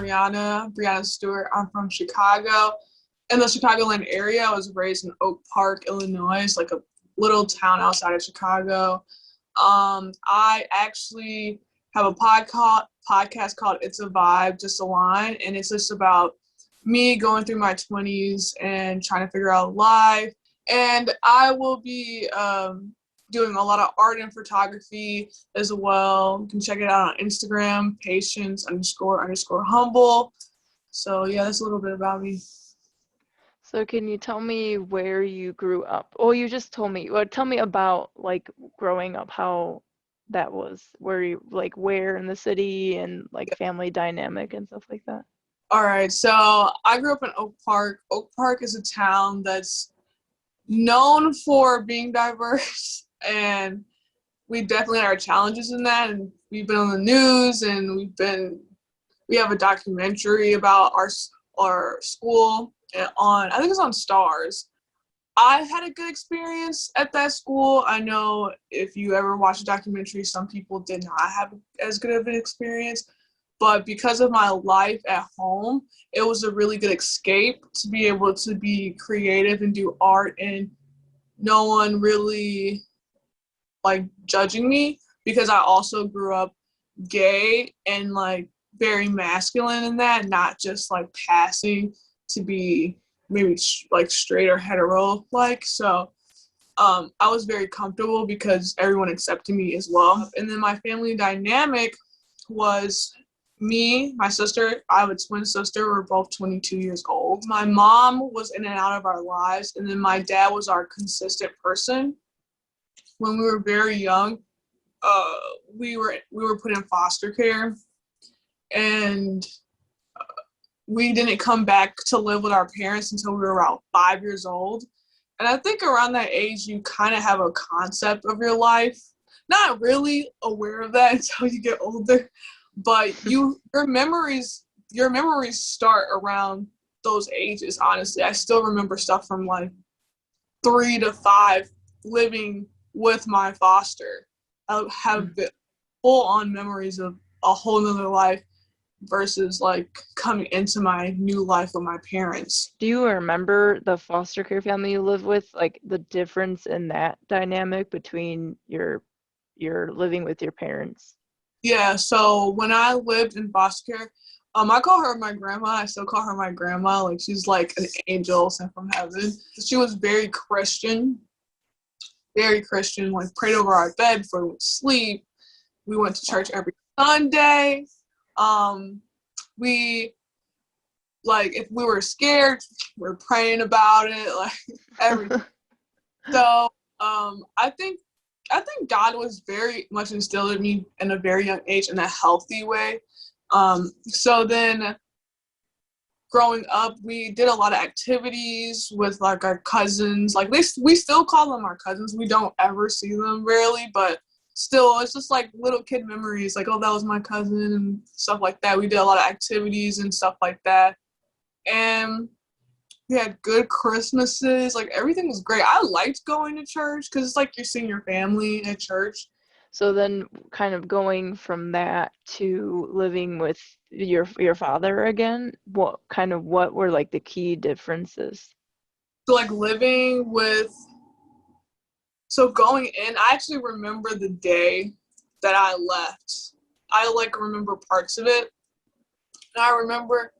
Brianna Stewart. I'm from Chicago, in the Chicagoland area. I was raised in Oak Park, Illinois, like a little town outside of Chicago. I actually have a podcast called It's a Vibe, Just a Line, and it's just about me going through my 20s and trying to figure out life. And I will be doing a lot of art and photography as well. You can check it out on Instagram, patience__humble. So yeah, that's a little bit about me. So can you tell me where you grew up? Oh, you just told me. Well, tell me about like growing up, how that was. Where you like where in the city and like family dynamic and stuff like that. All right, so I grew up in Oak Park. Oak Park is a town that's known for being diverse, and we definitely had our challenges in that. And we've been on the news, and we have a documentary about our school on, I think it's on Stars. I had a good experience at that school. I know if you ever watch a documentary, some people did not have as good of an experience. But because of my life at home, it was a really good escape to be able to be creative and do art, and no one really like judging me, because I also grew up gay and like very masculine in that, not just like passing to be maybe like straight or hetero like. So I was very comfortable because everyone accepted me as well. And then my family dynamic was me, my sister. I have a twin sister. We're both 22 years old. My mom was in and out of our lives, and then my dad was our consistent person. When we were very young, we were put in foster care, and we didn't come back to live with our parents until we were around 5 years old. And I think around that age, you kind of have a concept of your life. Not really aware of that until you get older, but your memories start around those ages. Honestly, I still remember stuff from like 3 to 5 living with my foster. I have full-on memories of a whole nother life versus like coming into my new life with my parents. Do you remember the foster care family you live with, like the difference in that dynamic between your living with your parents? Yeah, so when I lived in foster care, I call her my grandma. I still call her my grandma. Like, she's like an angel sent from heaven. She was very Christian, like prayed over our bed before we went to sleep. We went to church every Sunday. We, like, if we were scared, we were praying about it, like everything. So I think God was very much instilled in me in a very young age in a healthy way. So then growing up, we did a lot of activities with like our cousins. Like we still call them our cousins. We don't ever see them rarely, but still it's just like little kid memories. Like, oh, that was my cousin and stuff like that. We did a lot of activities and stuff like that. And we had good Christmases. Like, everything was great. I liked going to church because it's like you're seeing your family at church. So then kind of going from that to living with your father again, what were like the key differences? So like going in, I actually remember the day that I left. I like remember parts of it. And I remember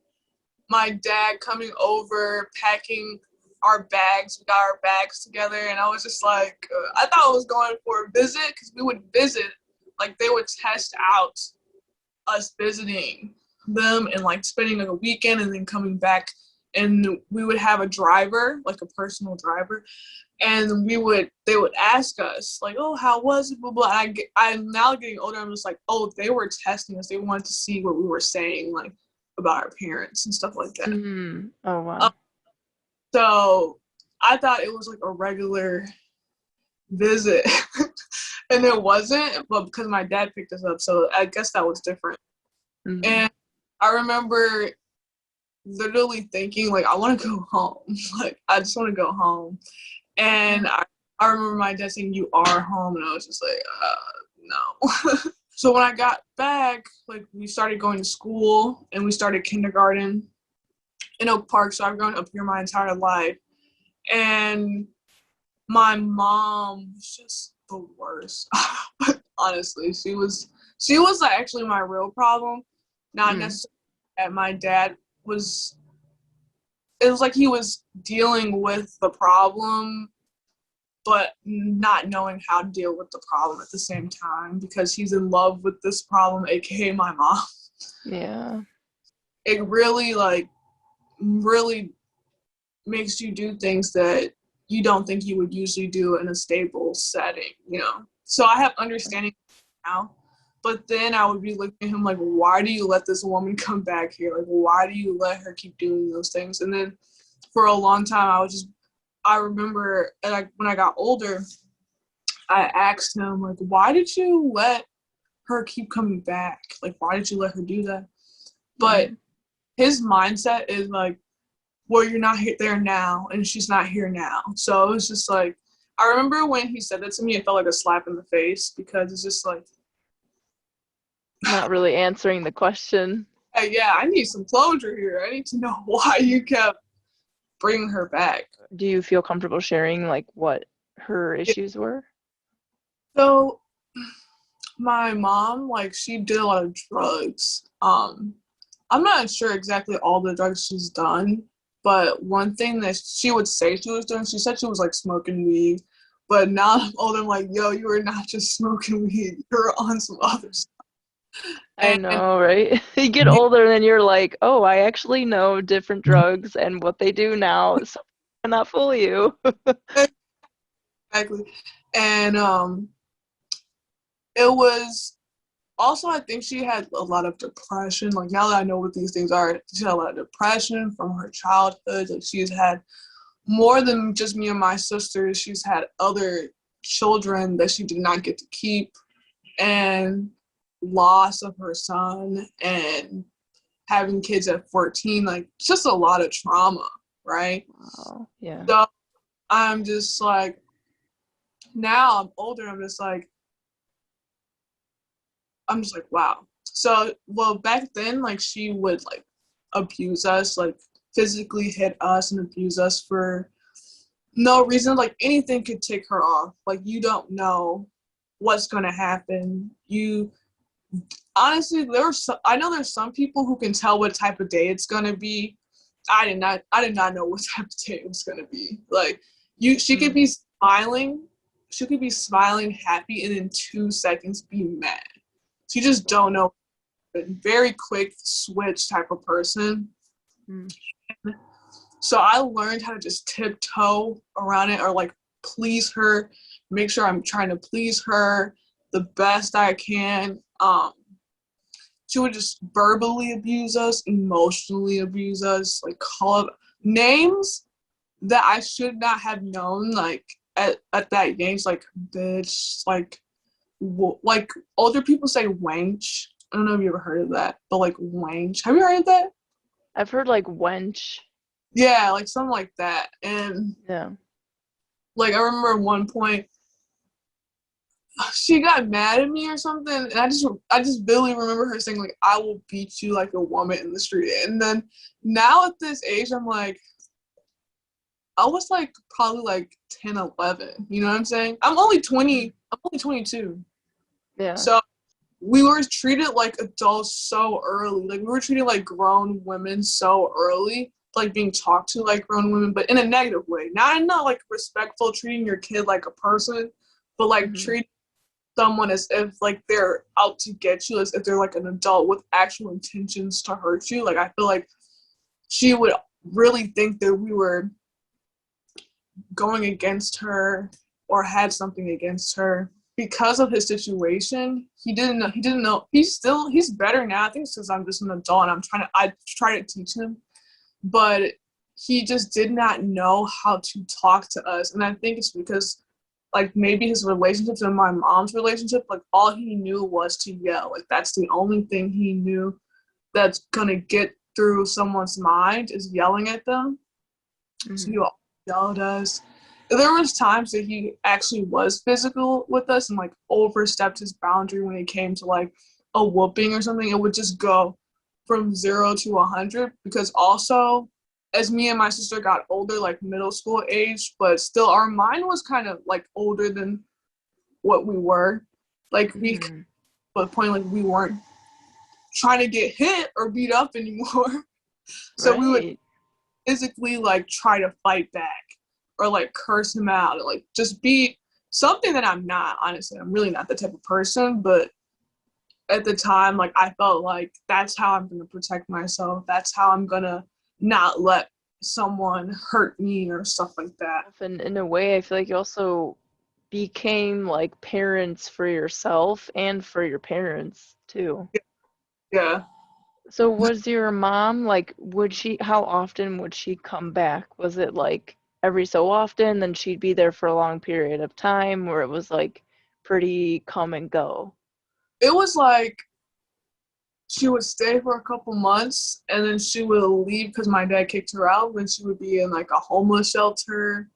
my dad coming over, packing our bags. We got our bags together, and I was just like, I thought I was going for a visit, because we would visit, like they would test out us visiting them and like spending like a weekend and then coming back, and we would have a driver, like a personal driver, and they would ask us like, oh, how was it, blah blah. And I'm now getting older, I'm just like, oh, they were testing us. They wanted to see what we were saying, like about our parents and stuff like that. Mm-hmm. Oh wow. So I thought it was like a regular visit, and it wasn't, but because my dad picked us up, so I guess that was different. Mm-hmm. And I remember literally thinking, like, I want to go home. Like, I just want to go home. And I remember my dad saying, "You are home," and I was just like, no. So when I got back, like we started going to school and we started kindergarten in Oak Park. So I've grown up here my entire life. And my mom was just the worst. Honestly, she was like actually my real problem. Not Mm. necessarily that my dad was. It was like he was dealing with the problem, but not knowing how to deal with the problem at the same time because he's in love with this problem, aka my mom. Yeah. It really really makes you do things that you don't think you would usually do in a stable setting, you know. So I have understanding now, but then I would be looking at him like, why do you let this woman come back here? Like, why do you let her keep doing those things? And then for a long time, I remember when I got older, I asked him like, why did you let her keep coming back? Like, why did you let her do that? But Mm. his mindset is like, well, you're not there now, and she's not here now. So it was just like, I remember when he said that to me, it felt like a slap in the face because it's just like, Not really answering the question. hey, yeah, I need some closure here. I need to know why you kept bringing her back. Do you feel comfortable sharing like what her Yeah. issues were? So my mom, like, she did a lot of drugs. I'm not sure exactly all the drugs she's done, but one thing that she would say she was doing, she said she was like smoking weed. But now I'm older, I'm like, yo, you are not just smoking weed, you're on some other stuff. I And know, right? You get yeah, older and then you're like, oh, I actually know different drugs and what they do now, so I cannot fool you. exactly. And it was also, I think she had a lot of depression. Like now that I know what these things are, she had a lot of depression from her childhood. Like she's had more than just me and my sisters. She's had other children that she did not get to keep, and loss of her son, and having kids at 14. Like just a lot of trauma, right? Wow. Yeah. So I'm just like, now I'm older. I'm just like, wow. So, well, back then, like, she would like abuse us, like physically hit us and abuse us for no reason. Like, anything could tick her off. Like, you don't know what's going to happen. You honestly, I know there's some people who can tell what type of day it's going to be. I did not know what type of day it was going to be. Like, she could Mm. be smiling. She could be smiling, happy, and in 2 seconds be mad. So you just don't Wow. know. Very quick switch type of person. Mm. So I learned how to just tiptoe around it or like please her, make sure I'm trying to please her the best I can. She would just verbally abuse us, emotionally abuse us, like call it names that I should not have known, like at that age, like bitch, like older people say wench. I don't know if you ever heard of that, but like wench. Have you heard of that? I've heard like wench. Yeah, like something like that. And Yeah. like I remember at one point she got mad at me or something, and I just vividly remember her saying like I will beat you like a woman in the street. And then now at this age, I'm like I was like probably like 10, 11. You know what I'm saying? Mm. I'm only 22. Yeah. So we were treated like adults so early. Like we were treated like grown women so early, like being talked to like grown women, but in a negative way. Not like respectful, treating your kid like a person, but like Hmm. treating someone as if like they're out to get you, as if they're like an adult with actual intentions to hurt you. Like I feel like she would really think that we were going against her or had something against her because of his situation. He didn't know he's better now. I think it's because I'm just an adult and I try to teach him, but he just did not know how to talk to us. And I think it's because like maybe his relationships and my mom's relationship, like all he knew was to yell. Like that's the only thing he knew that's gonna get through someone's mind is yelling at them. So Hmm. he yelled at us. there was times that he actually was physical with us and like overstepped his boundary when it came to like a whooping or something. It would just go from 0 to 100 because also as me and my sister got older, like middle school age, but still our mind was kind of like older than what we were. Like we, Hmm. to the point like we weren't trying to get hit or beat up anymore. So we would Right. physically like try to fight back or like curse him out or like just be something that I'm not, honestly. I'm really not the type of person, but at the time, like I felt like that's how I'm gonna protect myself. That's how I'm gonna not let someone hurt me or stuff like that. And in a way, I feel like you also became like parents for yourself and for your parents too. Yeah. So was your mom like, how often would she come back? Was it like every so often, then she'd be there for a long period of time, or it was like pretty come and go? It was like she would stay for a couple months and then she would leave because my dad kicked her out when she would be in like a homeless shelter.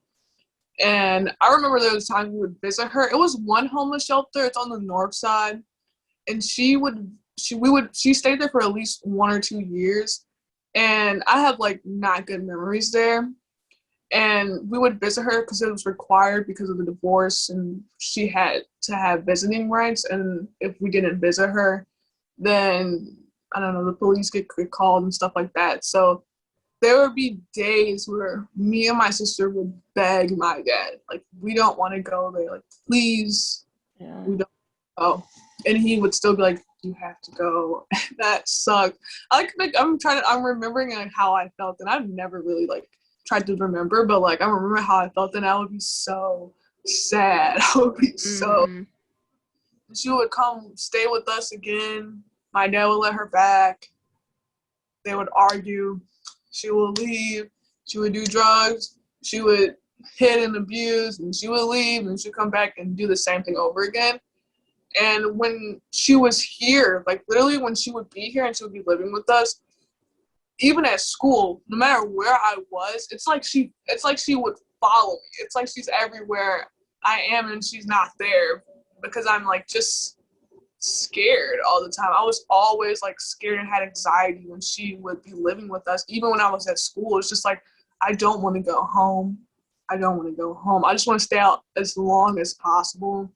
And I remember there was times we would visit her. It was one homeless shelter, it's on the north side. And she stayed there for at least 1 or 2 years. And I have like not good memories there. And we would visit her because it was required because of the divorce and she had to have visiting rights. And if we didn't visit her, then I don't know, the police get called and stuff like that. So there would be days where me and my sister would beg my dad, like, we don't want to go there. Like, please, Yeah. we don't go. And he would still be like, you have to go. That sucked. I'm remembering like how I felt, and I've never really like tried to remember, but like I remember how I felt, and I would be so sad. I would be so. Hmm. She would come stay with us again. My dad would let her back. They would argue. She would leave. She would do drugs. She would hit and abuse, and she would leave, and she'd come back and do the same thing over again. And when she was here, like literally when she would be here and she would be living with us, even at school, no matter where I was, it's like she would follow me. It's like she's everywhere I am and she's not there because I'm like just scared all the time. I was always like scared and had anxiety when she would be living with us. Even when I was at school, it's just like I don't want to go home. I don't want to go home. I just want to stay out as long as possible.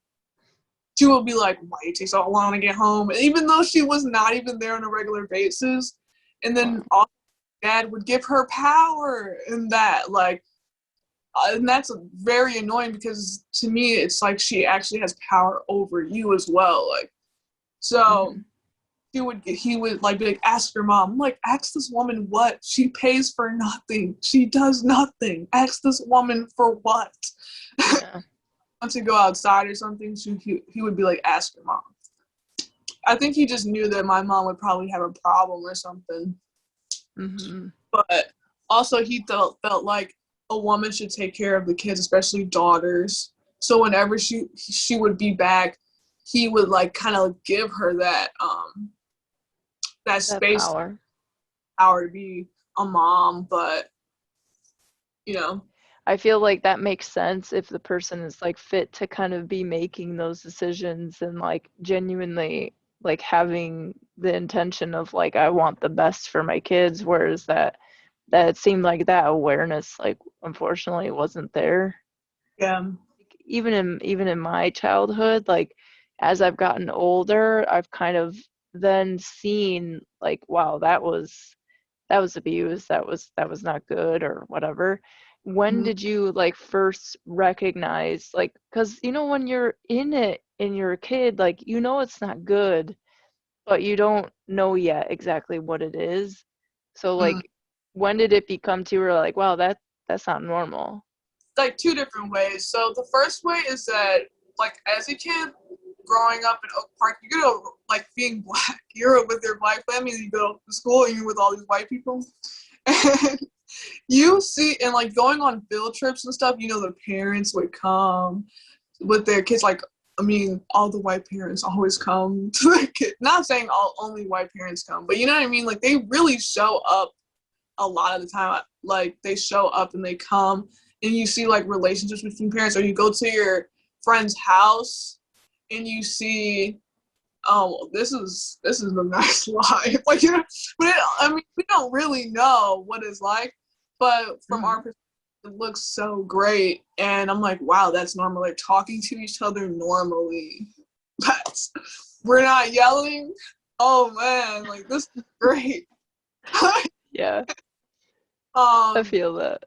She would be like, why it takes so long to get home? And even though she was not even there on a regular basis. And Wow. then all dad would give her power in that, like, and that's very annoying because to me, it's like she actually has power over you as well. Like, so Hmm. he would like be like, ask your mom. I'm like, ask this woman what? She pays for nothing. She does nothing. Ask this woman for what? Yeah. Want to go outside or something, he would be like, ask your mom. I think he just knew that my mom would probably have a problem or something. Hmm. But also he felt like a woman should take care of the kids, especially daughters. So whenever she would be back, he would like kind of give her that That space, power. power to be a mom, but you know, I feel like that makes sense if the person is like fit to kind of be making those decisions and like genuinely like having the intention of like I want the best for my kids, whereas that it seemed like that awareness like unfortunately wasn't there. yeah, Even in my childhood, like as I've gotten older, I've kind of then seen like wow, that was abuse, that was not good or whatever. When mm-hmm. did you like first recognize like because when you're in it and you're a kid, like it's not good, but you don't know yet exactly what it is. So Mm-hmm. like when did it become to you were like, wow, that's not normal? Like two different ways. So the first way is that like as a kid growing up in Oak Park, you go like being black, you're with your black family, you go to school and you're with all these white people. And you see and like going on field trips and stuff, the parents would come with their kids, like I mean, all the white parents always come to their kid. Not saying only white parents come, but you know what I mean? Like they really show up a lot of the time. Like they show up and they come and you see like relationships between parents, or you go to your friend's house and you see, oh, this is a nice life. Like, you know, but I mean, we don't really know what it's like, but from our Mm-hmm. perspective, it looks so great. And I'm like, wow, that's normal. Like talking to each other normally. That's, we're not yelling. Oh man, like this is great. Yeah, I um, feel that.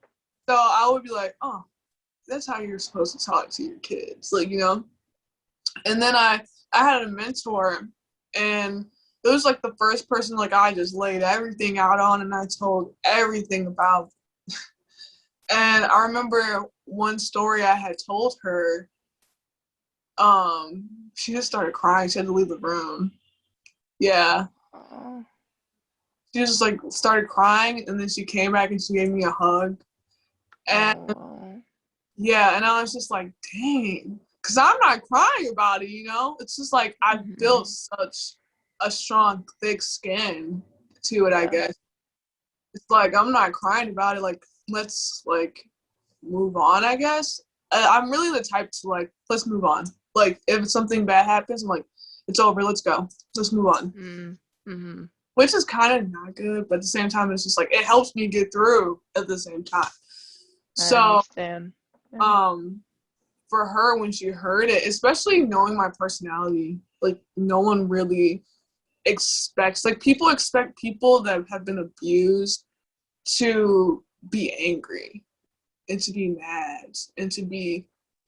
so I would be like, oh, that's how you're supposed to talk to your kids, like, you know. And then I had a mentor, and it was like the first person like I just laid everything out on, and I told everything about. And I remember one story I had told her. She just started crying. She had to leave the room. Yeah, Oh, she just like started crying, and then she came back and she gave me a hug. And oh, wow. yeah, and I was just like, dang, because I'm not crying about it, you know? It's just like I built Mm-hmm. such a strong, thick skin to it, I Yeah, guess. It's like I'm not crying about it. Like, let's like move on, I guess. I'm really the type to like, let's move on. Like, if something bad happens, I'm like, it's over, let's go. Let's move on. mm-hmm. Which is kind of not good, but at the same time, it's just like, it helps me get through at the same time. I So, understand. Yeah. um, for her when she heard it, especially knowing my personality, like no one really expects, like people expect people that have been abused to be angry and to be mad and to be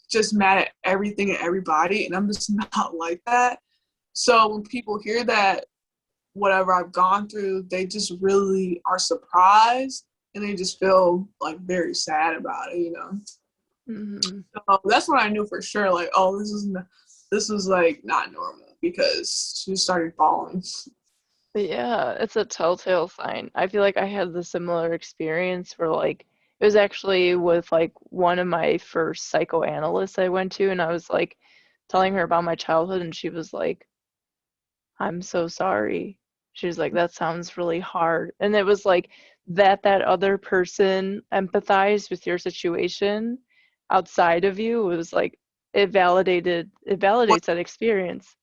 just mad at everything and everybody. And I'm just not like that. So when people hear that, whatever I've gone through, they just really are surprised and they just feel like very sad about it, you know? Mm-hmm. So that's when I knew for sure, like, oh, this is like not normal because she started falling. Yeah, it's a telltale sign. I feel like I had the similar experience where like it was actually with like one of my first psychoanalysts I went to, and I was like telling her about my childhood, and she was like, I'm so sorry. She was like, that sounds really hard. And it was like that other person empathized with your situation outside of you. It was like it What validates that experience.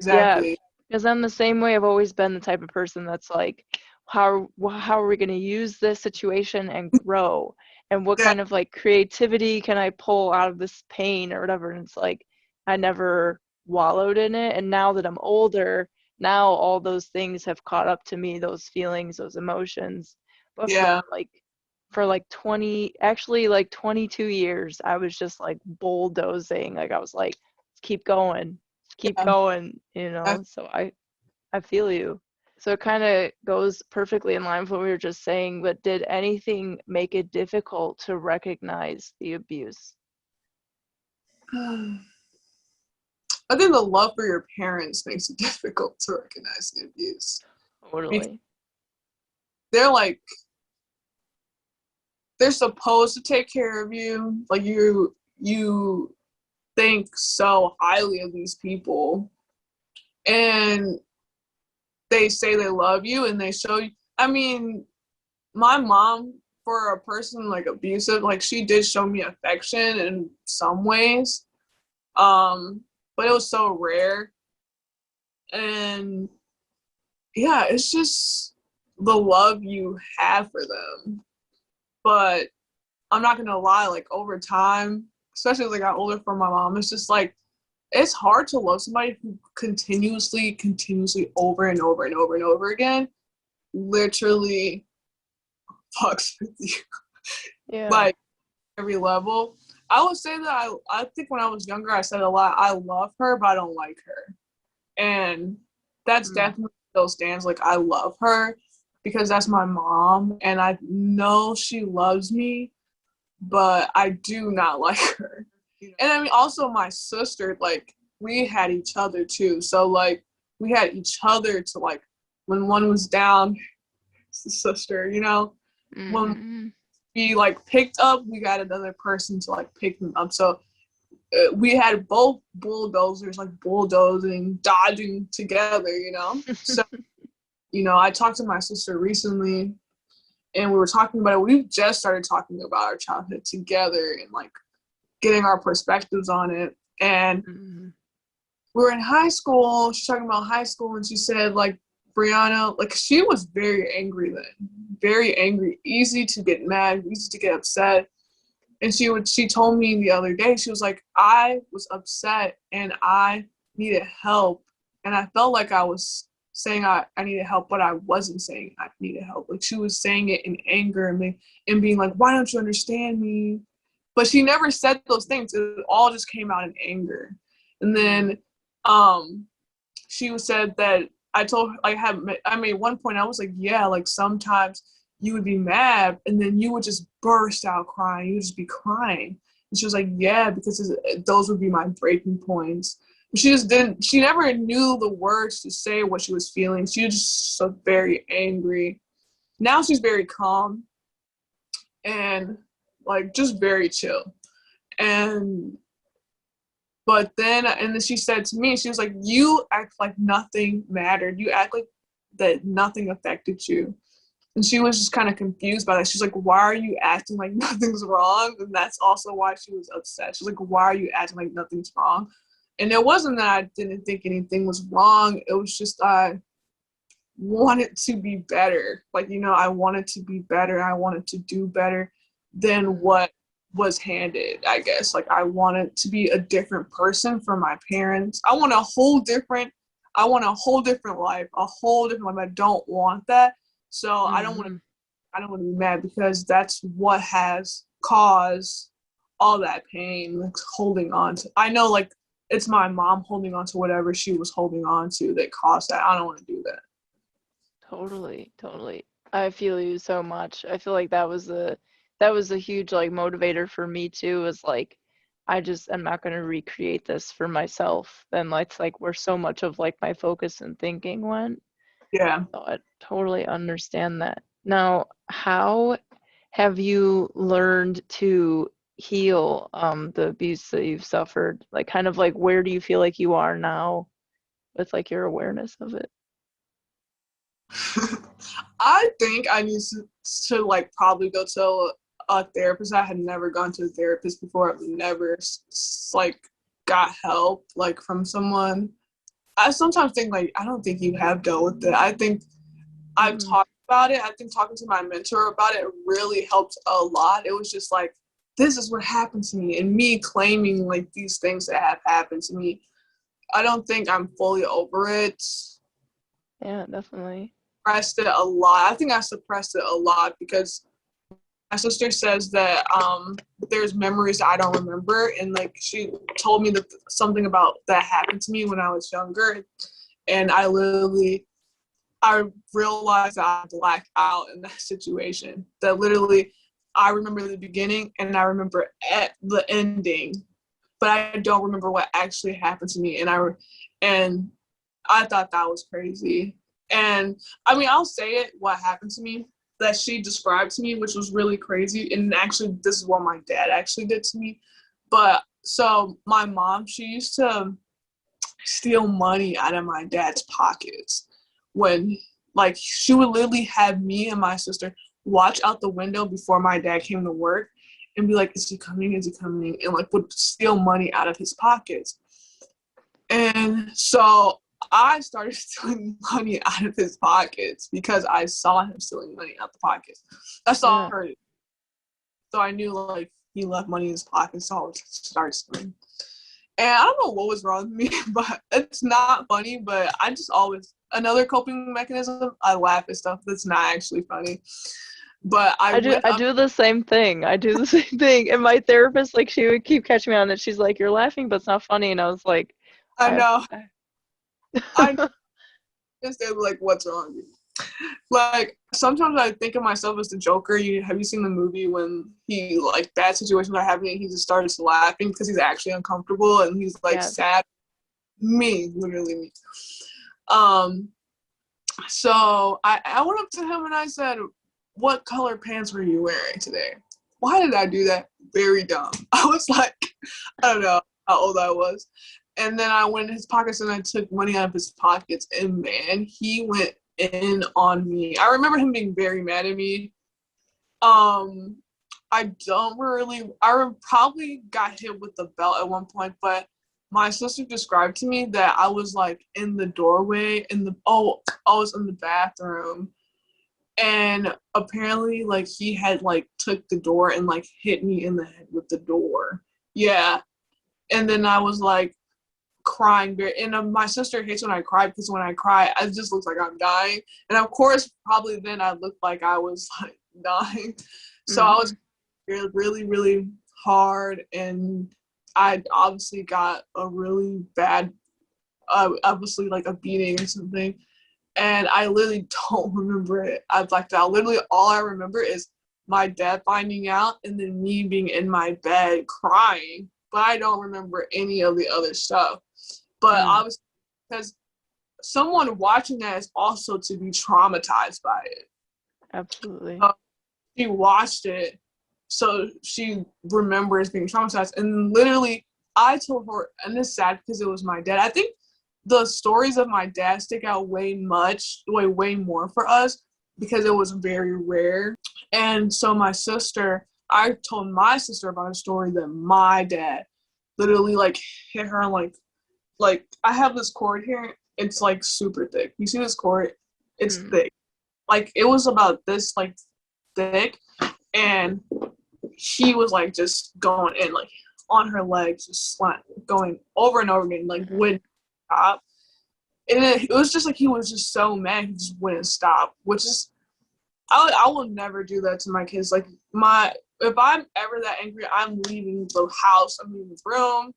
Yeah, exactly? because I'm the same way. I've always been the type of person that's like, how are we going to use this situation and grow? And what Yeah, kind of like creativity can I pull out of this pain or whatever? And it's like I never wallowed in it. And now that I'm older, now all those things have caught up to me, those feelings, those emotions. But yeah, for like 20, actually like 22 years, I was just like bulldozing. Like I was like, keep yeah. going, I, So I feel you. So it kind of goes perfectly in line with what we were just saying, but did anything make it difficult to recognize the abuse? I think the love for your parents makes it difficult to recognize the abuse because Totally. they're like they're supposed to take care of you. Like you think so highly of these people, and they say they love you and they show you. I mean, my mom, for a person like abusive, like she did show me affection in some ways, but it was so rare. And yeah, it's just the love you have for them. But I'm not gonna lie, like over time, especially as I got older for my mom, it's just like it's hard to love somebody who continuously over and over and over and over again literally fucks with you. Yeah. Like every level. I would say that I think when I was younger I said a lot, I love her, but I don't like her. And that's Mm. definitely still stands. Like I love her because that's my mom and I know she loves me, but I do not like her. And I mean also my sister, like we had each other too. So like we had each other to like when one was down, it's the sister, you know? When Mm-hmm. we like picked up, we got another person to like pick them up. So we had both bulldozers like bulldozing, dodging together, you know? So, you know, I talked to my sister recently and we were talking about it. We just started talking about our childhood together and like getting our perspectives on it. And Mm-hmm. we were in high school. She's talking about high school, and she said, like, Brianna, like, she was very angry then, very angry, easy to get mad, easy to get upset. And she told me the other day, she was like, I was upset and I needed help. And I felt like I was saying I needed help, but I wasn't saying I needed help. Like, she was saying it in anger and being like, why don't you understand me? But she never said those things. It all just came out in anger. And then she said that I made one point, I was like, yeah, like sometimes you would be mad and then you would just burst out crying. You would just be crying. And she was like, yeah, because those would be my breaking points. She never knew the words to say what she was feeling. She was just so very angry. Now she's very calm and like just very chill. And and then she said to me, she was like, you act like nothing mattered. You act like that nothing affected you. And she was just kind of confused by that. She's like, why are you acting like nothing's wrong? And that's also why she was upset. She's like, why are you acting like nothing's wrong? And it wasn't that I didn't think anything was wrong. It was just I wanted to be better. Like, I wanted to be better. I wanted to do better than what was handed, I guess. Like, I wanted to be a different person for my parents. I want a whole different life, a whole different life. I don't want that. So Mm-hmm. I don't want to be mad because that's what has caused all that pain, like holding on to. I know, like, it's my mom holding on to whatever she was holding on to that caused that. I don't want to do that. Totally, totally. I feel you so much. I feel like that was a huge like motivator for me too, was like I'm not gonna recreate this for myself. And it's like where so much of like my focus and thinking went. Yeah. So I totally understand that. Now, how have you learned to heal the abuse that you've suffered? Like kind of like where do you feel like you are now with like your awareness of it? I think I need to like probably go to a therapist. I had never gone to a therapist before. I've never like got help like from someone. I sometimes think like I don't think you have dealt with it. I think I've Mm, talked about it. I think talking to my mentor about it really helped a lot. It was just like, this is what happened to me, and me claiming like these things that have happened to me. I don't think I'm fully over it. yeah, definitely. Suppressed it a lot. I think I suppressed it a lot because my sister says that there's memories that I don't remember, and like she told me that something about that happened to me when I was younger, and I realized that I blacked out in that situation. That literally, I remember the beginning and I remember at the ending, but I don't remember what actually happened to me. And I thought that was crazy. And I mean, I'll say it, what happened to me that she described to me, which was really crazy. And actually, this is what my dad actually did to me. But so my mom, she used to steal money out of my dad's pockets when, like, she would literally have me and my sister watch out the window before my dad came to work and be like, is he coming? Is he coming? And like would steal money out of his pockets. And so I started stealing money out of his pockets because I saw him stealing money out the pockets. That's all I Yeah. heard. So I knew like he left money in his pockets, so I would start stealing. And I don't know what was wrong with me, but it's not funny. But I just always, another coping mechanism, I laugh at stuff that's not actually funny. But I I do went I up, do the same thing. I do the same thing. And my therapist, like she would keep catching me on it. She's like, "You're laughing, but it's not funny." And I was like, I I, know, I I just they're like, what's wrong with you? Like sometimes I think of myself as the Joker. Have you seen the movie when he like bad situations are happening, he just starts laughing because he's actually uncomfortable and he's like yeah. sad. Me, literally me. Um, so I went up to him and I said, what color pants were you wearing today? Why did I do that? Very dumb. I was like, I don't know how old I was. And then I went in his pockets and I took money out of his pockets. And man, he went in on me. I remember him being very mad at me. Um, I don't really. Probably got hit with the belt at one point, but my sister described to me that I was like in the doorway I was in the bathroom, and apparently like he had like took the door and like hit me in the head with the door. Yeah, and then I was like crying and my sister hates when I cry because when I cry it just looks like I'm dying, and of course probably then I looked like I was like dying. So I was Mm-hmm. really really hard, and I obviously got a really bad obviously like a beating or something, and I literally don't remember it. I blacked out. Literally all I remember is my dad finding out and then me being in my bed crying, but I don't remember any of the other stuff. But Mm, obviously, because someone watching that is also to be traumatized by it. absolutely. Uh, she watched it, so she remembers being traumatized. And literally, I told her, and it's sad because it was my dad. I think the stories of my dad stick out way more for us because it was very rare. And so I told my sister about a story that my dad literally like hit her and like I have this cord here. It's like super thick. You see this cord? It's Mm, thick. Like it was about this like thick, and he was like just going in like on her legs, just like going over and over again, like mm-hmm. wouldn't stop. And it was just like he was just so mad he just wouldn't stop. Which is I will never do that to my kids. Like my if I'm ever that angry, I'm leaving the house. I'm leaving the room.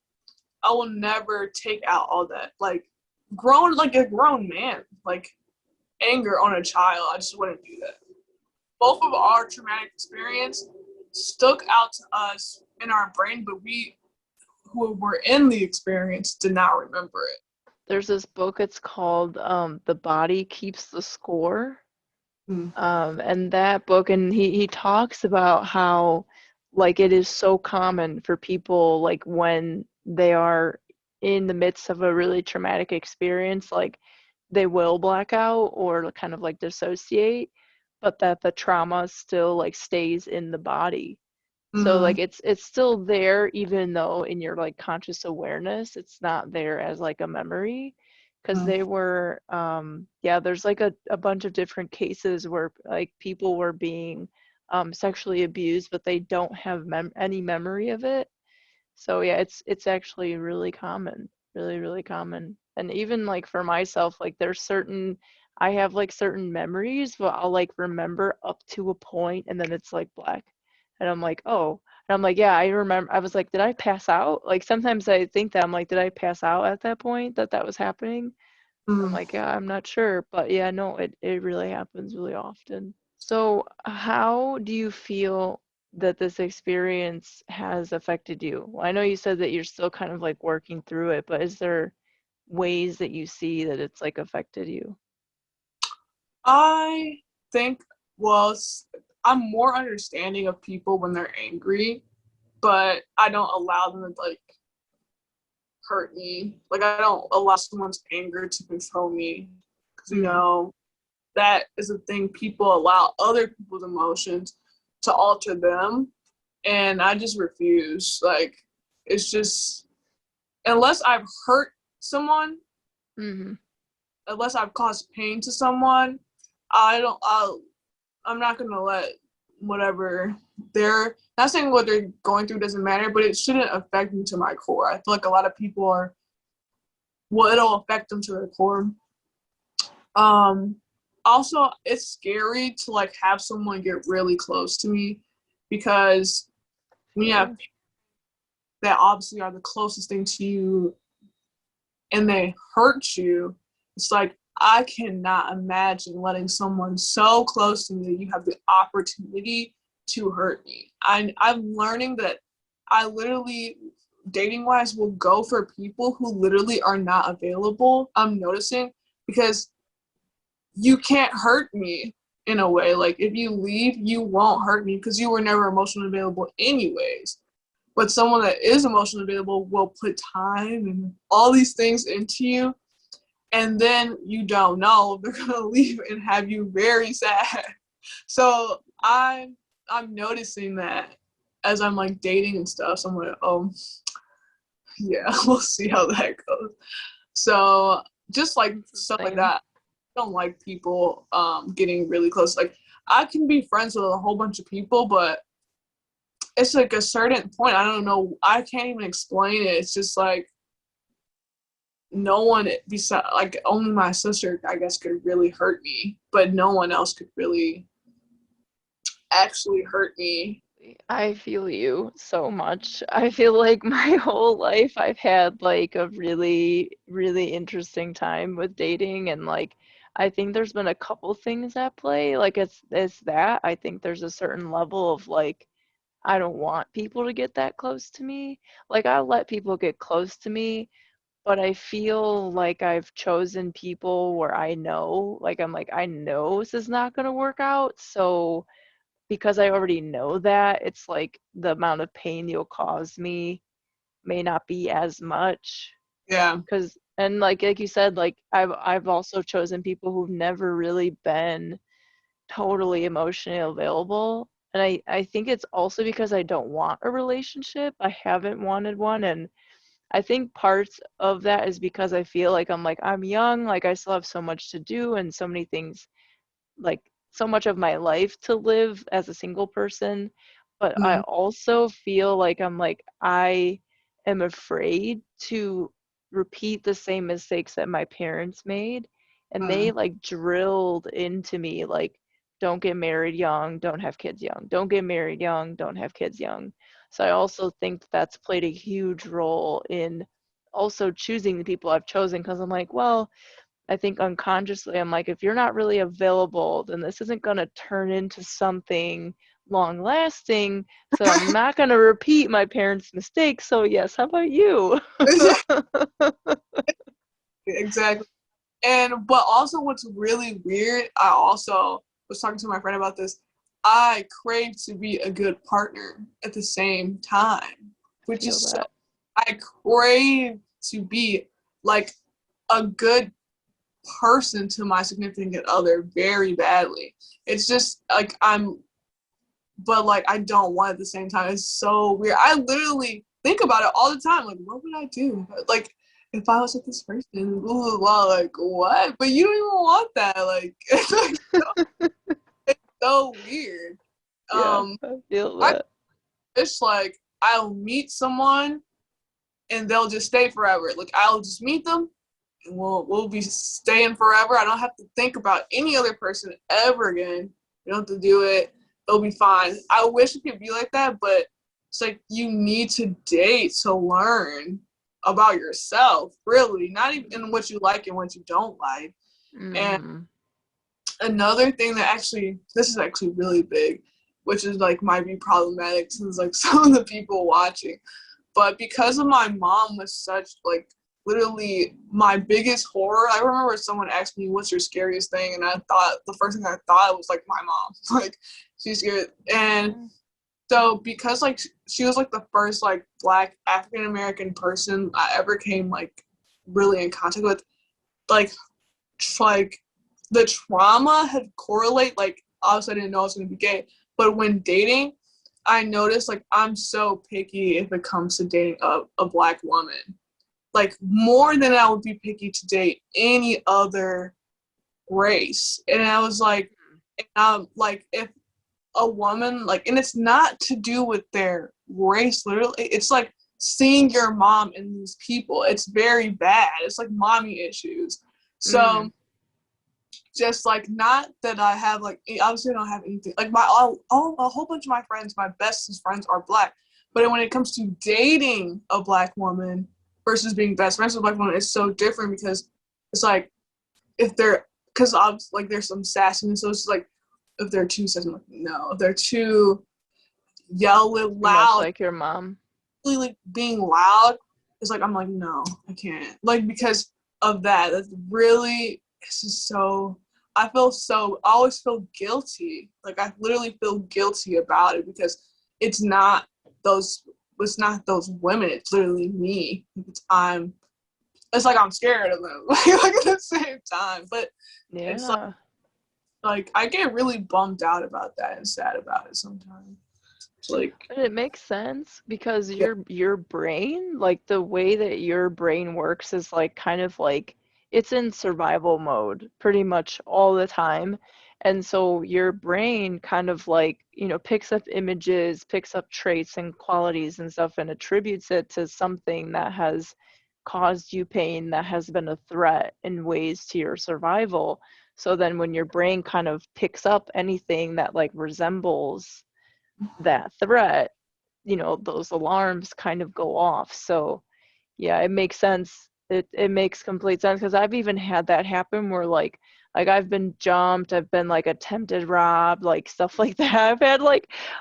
I will never take out all that like a grown man, like anger on a child. I just wouldn't do that. Both of our traumatic experience stuck out to us in our brain, but we who were in the experience did not remember it. There's this book, it's called The Body Keeps the Score. Mm. And that book, and he talks about how like it is so common for people like when they are in the midst of a really traumatic experience, like they will black out or kind of like dissociate, but that the trauma still like stays in the body. So Mm. like it's still there even though in your like conscious awareness it's not there as like a memory because Mm. they were yeah, there's like a bunch of different cases where like people were being sexually abused but they don't have any memory of it. So yeah, it's actually really common, really, really common. And even like for myself, like there's certain I have like certain memories, but I'll like remember up to a point and then it's like black. And I'm like, oh. And I'm like, yeah, I remember. I was like, did I pass out? Like sometimes I think that I'm like, did I pass out at that point that that was happening? I'm Mm. like, yeah, I'm not sure. But yeah, no, it really happens really often. So, how do you feel that this experience has affected you? Well, I know you said that you're still kind of like working through it, but is there ways that you see that it's like affected you? I think well, I'm more understanding of people when they're angry, but I don't allow them to like hurt me. Like I don't allow someone's anger to control me because Mm, that is a thing. People allow other people's emotions to alter them, and I just refuse. Like it's just unless I've hurt someone, mm-hmm. unless I've caused pain to someone, I don't. I'm not gonna let whatever they're not saying what they're going through doesn't matter, but it shouldn't affect me to my core. I feel like a lot of people are well, it'll affect them to their core. Um, Also, it's scary to like have someone get really close to me because when you have Sure. that obviously are the closest thing to you and they hurt you, it's like I cannot imagine letting someone so close to me that you have the opportunity to hurt me. I'm learning that I literally dating wise will go for people who literally are not available. I'm noticing because you can't hurt me in a way. Like if you leave, you won't hurt me because you were never emotionally available anyways. But someone that is emotionally available will put time and all these things into you, and then you don't know they're gonna leave and have you very sad. So I'm noticing that as I'm like dating and stuff. So I'm like, oh yeah, we'll see how that goes. So just like It's the stuff like same. that. I don't like people getting really close. Like I can be friends with a whole bunch of people, but it's like a certain point. I don't know. I can't even explain it. It's just like no one beside, like only my sister, I guess, could really hurt me, but no one else could really actually hurt me. I feel you so much. I feel like my whole life I've had like a really, really interesting time with dating and like I think there's been a couple things at play. Like it's that. I think there's a certain level of like I don't want people to get that close to me. Like I'll let people get close to me, but I feel like I've chosen people where I know, like I'm like I know this is not going to work out, so because I already know that, it's like the amount of pain you'll cause me may not be as much. Yeah. Cause and like you said, like I've also chosen people who've never really been totally emotionally available. And I think it's also because I don't want a relationship. I haven't wanted one. And I think parts of that is because I feel like I'm young, like I still have so much to do and so many things like so much of my life to live as a single person, but I Mhm. also feel like I am afraid to repeat the same mistakes that my parents made, and they Mhm. like drilled into me like don't get married young, don't have kids young, don't get married young, don't have kids young. So I also think that's played a huge role in also choosing the people I've chosen because I'm like, well, I think unconsciously, I'm like, if you're not really available, then this isn't going to turn into something long lasting. So I'm not going to repeat my parents' mistakes. So, yes, how about you? Exactly. And but also what's really weird, I also was talking to my friend about this. I crave to be a good partner at the same time, which Feel is so that. I crave to be like a good person to my significant other very badly. It's just like but like I don't want at the same time. It's so weird. I literally think about it all the time. Like, what would I do? Like, if I was with this person, blah, blah, blah, like what? But you don't even want that. Like, it's like so weird. Yeah, Um, I feel I that. wish like I'll meet someone and they'll just stay forever. Like I'll just meet them and we'll be staying forever. I don't have to think about any other person ever again. You don't have to do it. It'll be fine. I wish it could be like that, but it's like you need to date to learn about yourself, really, not even what you like and what you don't like. And Mm-hmm. another thing that actually, this is actually really big, which is like might be problematic since like some of the people watching, but because of my mom was such like literally my biggest horror. I remember someone asked me, "What's your scariest thing?" And I thought the first thing I thought was like my mom. Like she's scared, and Yeah. so because like she was like the first like Black African American person I ever came like really in contact with, like like the trauma had correlate. Like obviously I didn't know I was gonna be gay, but when dating, I noticed like I'm so picky if it comes to dating a Black woman. Like more than I would be picky to date any other race. And I was like if a woman like, and it's not to do with their race, literally, it's like seeing your mom in these people. It's very bad. It's like mommy issues. So Mm. just like not that I have like obviously I don't have anything like my all a whole bunch of my friends, my bestest friends are Black, but when it comes to dating a Black woman versus being best friends with a Black woman, it's so different because it's like if they're because like there's some sassiness, so it's like if they're too sassy, I'm like no, if they're too yelling Too much loud, like your mom. really like being loud, it's like I'm like no, I can't like because of that. That's really it's just so I always feel guilty. Like I literally feel guilty about it because it's not those it's not those women. It's literally me. It's like I'm scared of them. Like at the same time, but it's like Yeah. Like, I get really bummed out about that and sad about it sometimes. It's like, But it makes sense because yeah. your brain, like the way that your brain works is like kind of like it's in survival mode pretty much all the time. And so your brain kind of like, picks up images, picks up traits and qualities and stuff and attributes it to something that has caused you pain, that has been a threat in ways to your survival. So then when your brain kind of picks up anything that like resembles that threat, those alarms kind of go off. So yeah, it makes sense. It makes complete sense because I've even had that happen where like I've been jumped, I've been like attempted robbed, like stuff like that.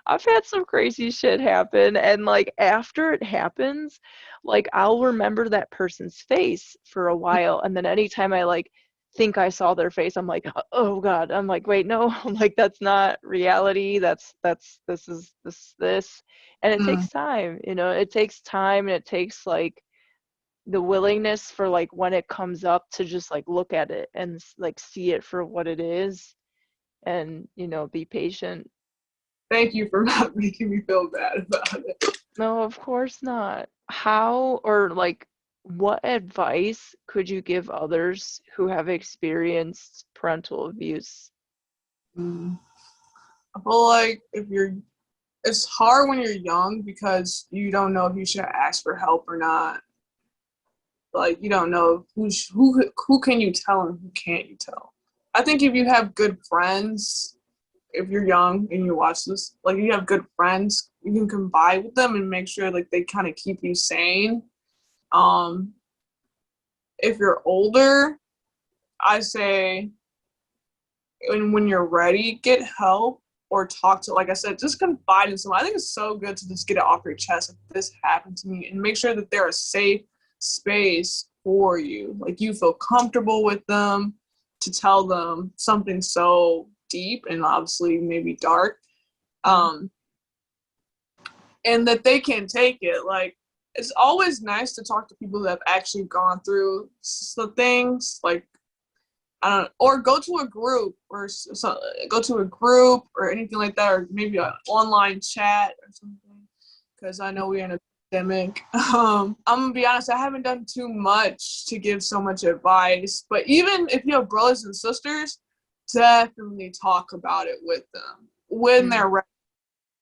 I've had some crazy shit happen, and like after it happens, like I'll remember that person's face for a while, and then anytime I like think I saw their face, I'm like, oh God. I'm like, wait, no. I'm like, that's not reality. That's this. And it Mm. takes time, it takes time, and it takes like the willingness for like when it comes up to just like look at it and like see it for what it is, and be patient. Thank you for not making me feel bad about it. No, of course not. How or like what advice could you give others who have experienced parental abuse? Mm. I feel like it's hard when you're young because you don't know if you should ask for help or not. Like, you don't know who can you tell and who can't you tell. I think if you have good friends, if you're young and you watch this, like, if you have good friends, you can confide with them and make sure like they kind of keep you sane. Um, if you're older, I say when you're ready, get help or talk to, like I said, just confide in someone. I think it's so good to just get it off your chest if this happened to me, and make sure that they're a safe space for you. Like, you feel comfortable with them to tell them something so deep and obviously maybe dark. Mm. Um, and that they can take it. Like, it's always nice to talk to people that have actually gone through some things. Like, I don't know, or go to a group or go to a group or anything like that, or maybe an online chat or something. Because I know we're in a pandemic. I'm gonna be honest, I haven't done too much to give so much advice. But even if you have brothers and sisters, definitely talk about it with them when Mm. they're ready,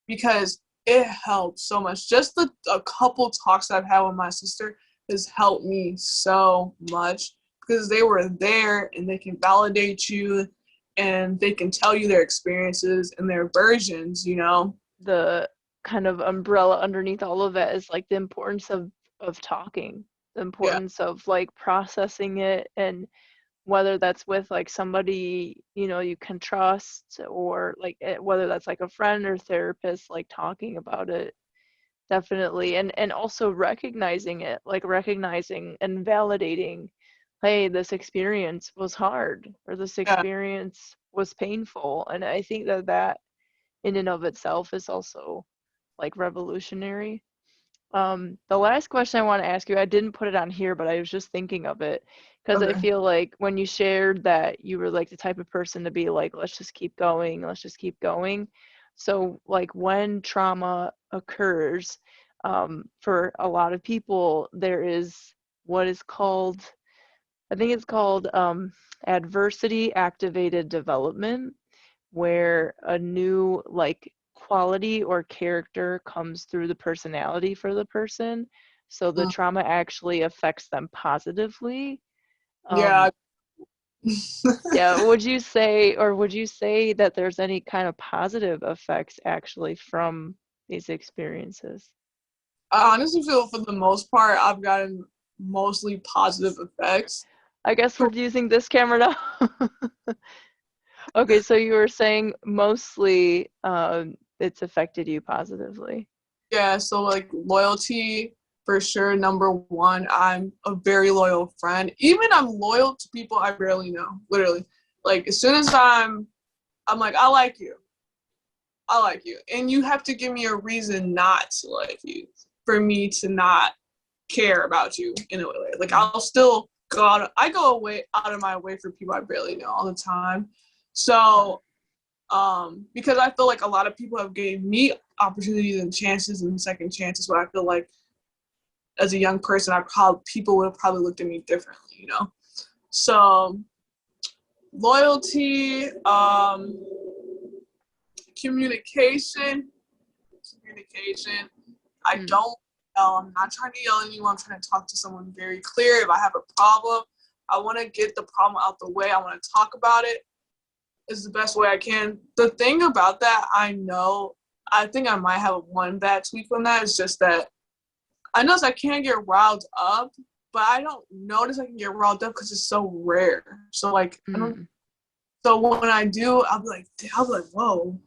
because it helps so much. Just a couple talks I've had with my sister has helped me so much because they were there and they can validate you and they can tell you their experiences and their versions. The kind of umbrella underneath all of it is like the importance of talking, the Yeah, importance of like processing it, and whether that's with like somebody you can trust, or like whether that's like a friend or therapist, like talking about it definitely, and also recognizing it, like recognizing and validating, hey, this experience was hard, or this yeah, experience was painful. And I think that in and of itself is also like revolutionary. The last question I want to ask you, I didn't put it on here, but I was just thinking of it because I okay. feel like when you shared that you were like the type of person to be like, let's just keep going, let's just keep going. So, like, when trauma occurs, for a lot of people, there is what is called, I think it's called adversity activated development, where a new like quality or character comes through the personality for the person. So the Mm, trauma actually affects them positively. yeah. Um, yeah, would you say that there's any kind of positive effects actually from these experiences? I honestly feel for the most part I've gotten mostly positive effects. I guess we're using this camera now. Okay, so you were saying mostly it's affected you positively. Yeah, so like loyalty for sure, number one. I'm a very loyal friend. Even I'm loyal to people I barely know, literally. Like, as soon as I'm like, I like you. I like you. And you have to give me a reason not to like you for me to not care about you in a way. Like, Mm. I'll still go out of my way for people I barely know all the time. So, because I feel like a lot of people have gave me opportunities and chances and second chances, but I feel like as a young person, people would have probably looked at me differently, you know. So loyalty, communication, communication. I Mm. don't yell. I'm not trying to yell at anyone. I'm trying to talk to someone very clear. If I have a problem, I want to get the problem out the way. I want to talk about it. Is the best way I can. The thing about that, I think I might have one bad tweak on that. Is just that I notice I can't get riled up, but I don't notice I can get riled up because it's so rare. So like, I don't. Mm. So when I do, I'll be like, whoa.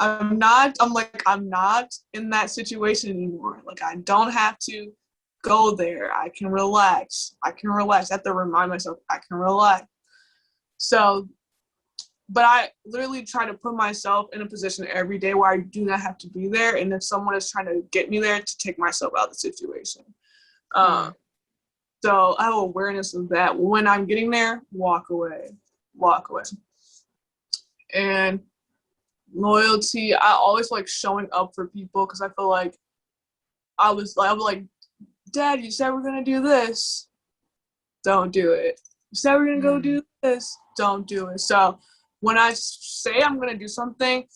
I'm not in that situation anymore. Like I don't have to go there. I can relax. I have to remind myself I can relax. So, but I literally try to put myself in a position every day where I do not have to be there. And if someone is trying to get me there, to take myself out of the situation. Um, Mm. so I have awareness of that. When I'm getting there, walk away, walk away. And loyalty, I always like showing up for people because I feel like I was like, Dad, you said we're gonna do this, don't do it. You said we're gonna go Mm. do this, don't do it. So when I say I'm gonna do something,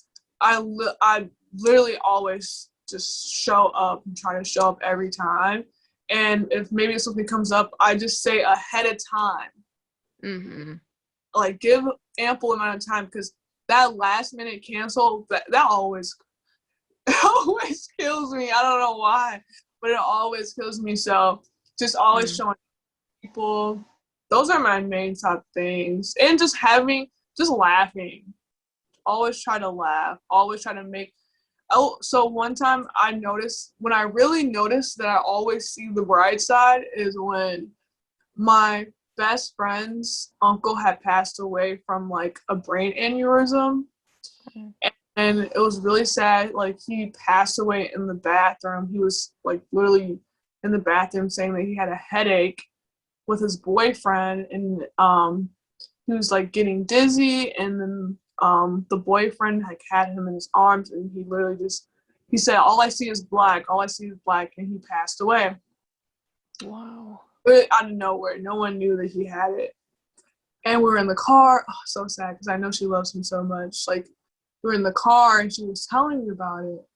I literally always just show up and try to show up every time. And if maybe something comes up, I just say ahead of time, Mm-hmm. like give ample amount of time because that last minute cancel that always it always kills me. I don't know why, but it always kills me. So just always Mm. showing people. Those are my main top things. And just laughing. Always try to laugh. Always try to make. Oh, so one time I noticed, when I really noticed that I always see the bright side is when my best friend's uncle had passed away from like a brain aneurysm. And it was really sad. Like he passed away in the bathroom. He was like literally in the bathroom saying that he had a headache with his boyfriend, and he was like getting dizzy, and then the boyfriend like had him in his arms, and he literally just he said, "All I see is black. All I see is black," and he passed away. Wow. But out of nowhere, no one knew that he had it. And we were in the car. Oh, so sad because I know she loves him so much. Like we were in the car, and she was telling me about it,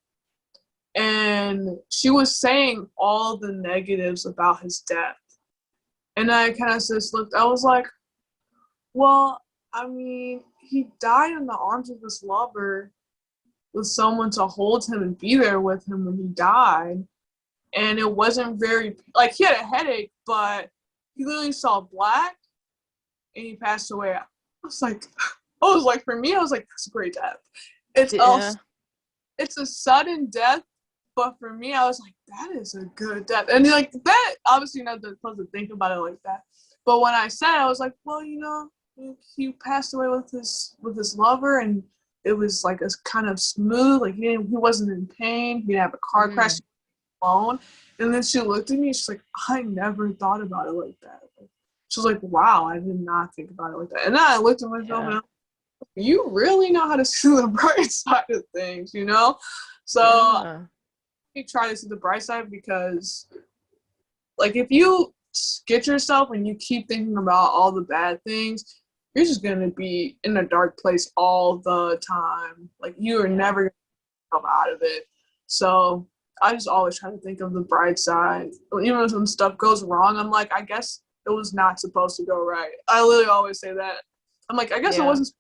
and she was saying all the negatives about his death. And I kind of just looked. I was like, well, I mean, he died in the arms of his lover with someone to hold him and be there with him when he died. And it wasn't very, like, he had a headache, but he literally saw black and he passed away. For me, I was like, that's a great death. It's Yeah. also, it's a sudden death, but for me, I was like, that is a good death. And like that, obviously, you're not supposed to think about it like that. But when I said it, I was like, well, he passed away with his lover, and it was like a kind of smooth, like he wasn't in pain, he didn't have a car crash Mm. alone. And then she looked at me, she's like, I never thought about it like that. She was like, wow, I did not think about it like that. And then I looked at myself and Yeah. I was like, you really know how to see the bright side of things, you know? So Yeah. you try to see the bright side because, like, if you get yourself and you keep thinking about all the bad things, you're just gonna be in a dark place all the time. Like, you are Yeah. never gonna come out of it. So I just always try to think of the bright side. Even when some stuff goes wrong, I'm like, I guess it was not supposed to go right. I literally always say that. I'm like, I guess it Yeah. wasn't,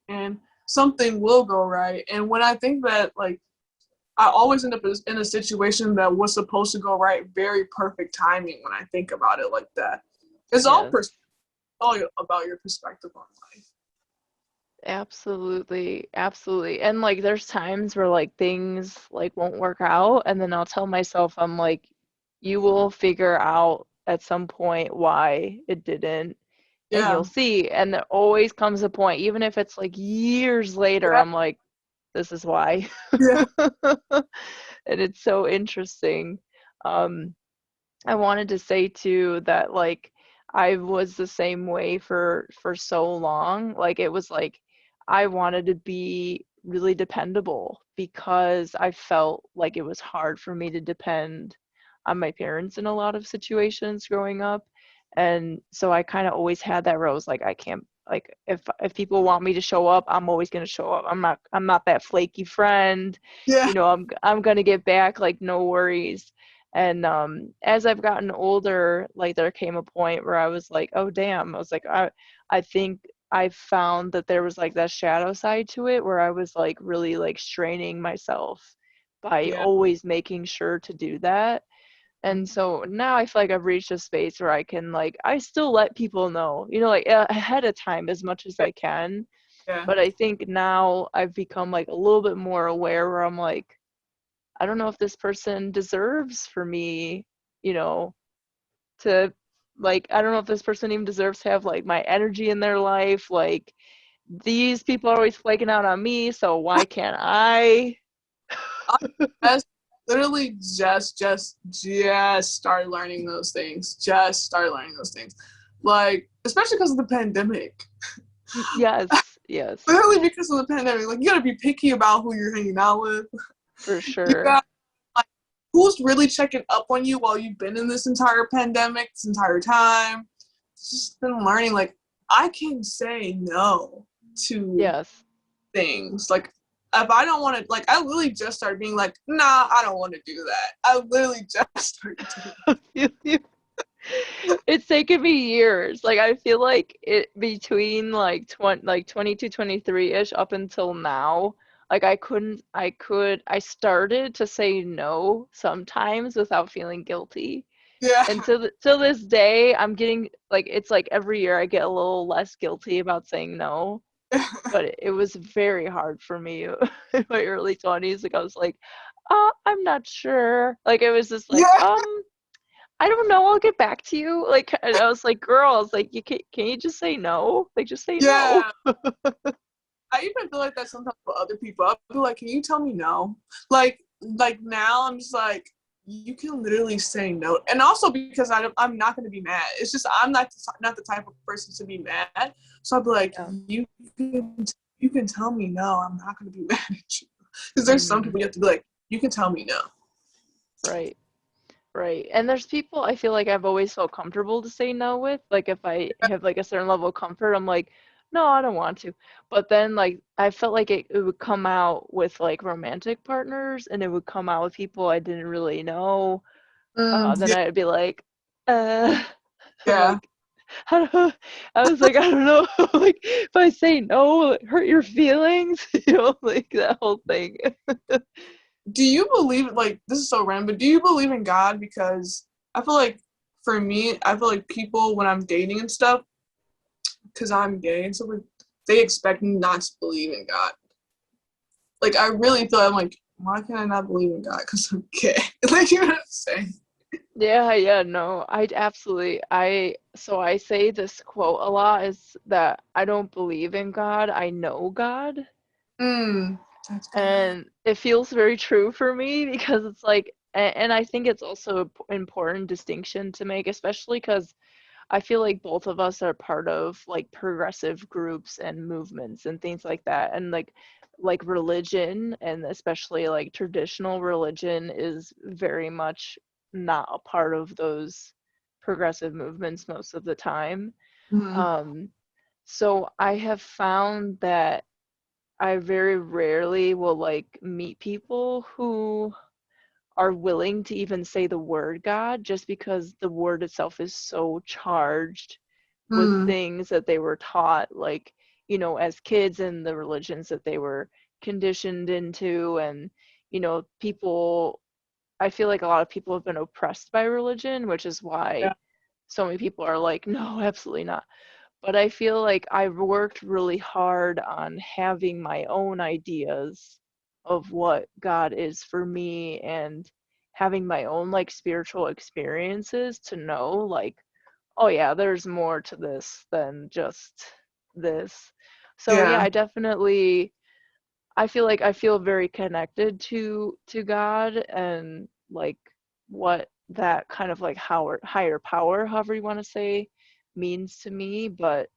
and something will go right. And when I think that, like, I always end up in a situation that was supposed to go right, very perfect timing when I think about it like that. It's Yes. all about your perspective on life. Absolutely. Absolutely. And like there's times where like things like won't work out and then I'll tell myself I'm like you will figure out at some point why it didn't and Yeah. you'll see. And there always comes a point even if it's like years later Yeah. I'm like this is why. Yeah. And it's so interesting. Um I wanted to say too that like I was the same way for so long. Like it was like I wanted to be really dependable because I felt like it was hard for me to depend on my parents in a lot of situations growing up. And so I kind of always had that where I was like I can't, like if people want me to show up, I'm always going to show up. I'm not that flaky friend. Yeah. I'm going to get back, like no worries. And as I've gotten older, like there came a point where I was like, oh damn, I was like, I think I found that there was like that shadow side to it where I was like really like straining myself by Yeah. always making sure to do that. And so now I feel like I've reached a space where I can like I still let people know, like ahead of time as much as I can. Yeah. But I think now I've become like a little bit more aware where I'm like, I don't know if this person deserves for me, you know, to like, I don't know if this person even deserves to have like my energy in their life. Like, these people are always flaking out on me, so why can't I? I just literally just started learning those things. Just started learning those things. Like, especially because of the pandemic. Yes, yes, Literally because of the pandemic. Like, you gotta be picky about who you're hanging out with. for You sure. got like who's really checking up on you while you've been in this entire pandemic, this entire time. It's just been learning like I can say no to Yes. things. Like if I don't want to, like I literally just started being like, nah, I don't want to do that. I literally just started doing It's taken me years. Like I feel like it between like 22, 23-ish up until now, like I started to say no sometimes without feeling guilty. Yeah. And till this day, I'm getting like it's like every year I get a little less guilty about saying no. But it was very hard for me in my early 20s. Like I was like, I'm not sure. Like it was just like, Yeah. I don't know, I'll get back to you. Like and I was like, girls, like can you just say no? Like just say no. Yeah. I even feel like that sometimes with other people. I'll be like, can you tell me no? Like now I'm just like, you can literally say no. And also because I'm not going to be mad. It's just I'm not the type of person to be mad. So I'll be like, Yeah. you can tell me no. I'm not going to be mad at you. Because there's some Hmm. people you have to be like, you can tell me no. Right. Right. And there's people I feel like I've always felt comfortable to say no with. Like if I have like a certain level of comfort, I'm like, no, I don't want to. But then like I felt like it would come out with like romantic partners and it would come out with people I didn't really know. Then Yeah. I'd be like, uh, I'm Yeah. like, I don't, I was like, I don't know, like if I say no, will it hurt your feelings? Like that whole thing. Do you believe like this is so random, but do you believe in God? Because I feel like for me, I feel like people when I'm dating and stuff, because I'm gay and stuff, like, they expect me not to believe in God. Like I really feel I'm like, why can I not believe in God? Because I'm gay. Like you know what I'm saying? Yeah, yeah, no, so I say this quote a lot is that I don't believe in God, I know God. That's good. And it feels very true for me because it's like, and I think it's also an important distinction to make, especially because I feel like both of us are part of like progressive groups and movements and things like that. And like religion and especially like traditional religion is very much not a part of those progressive movements most of the time. Mm-hmm. Um, so I have found that I very rarely will like meet people who are willing to even say the word God just because the word itself is so charged with Mm. things that they were taught, like, as kids and the religions that they were conditioned into. And, people, I feel like a lot of people have been oppressed by religion, which is Yeah. why so many people are like, no, absolutely not. But I feel like I've worked really hard on having my own ideas of what God is for me and having my own like spiritual experiences to know like, oh yeah, there's more to this than just this. So yeah, Yeah. I feel like I feel very connected to God and like what that kind of like higher power, however you want to say, means to me, but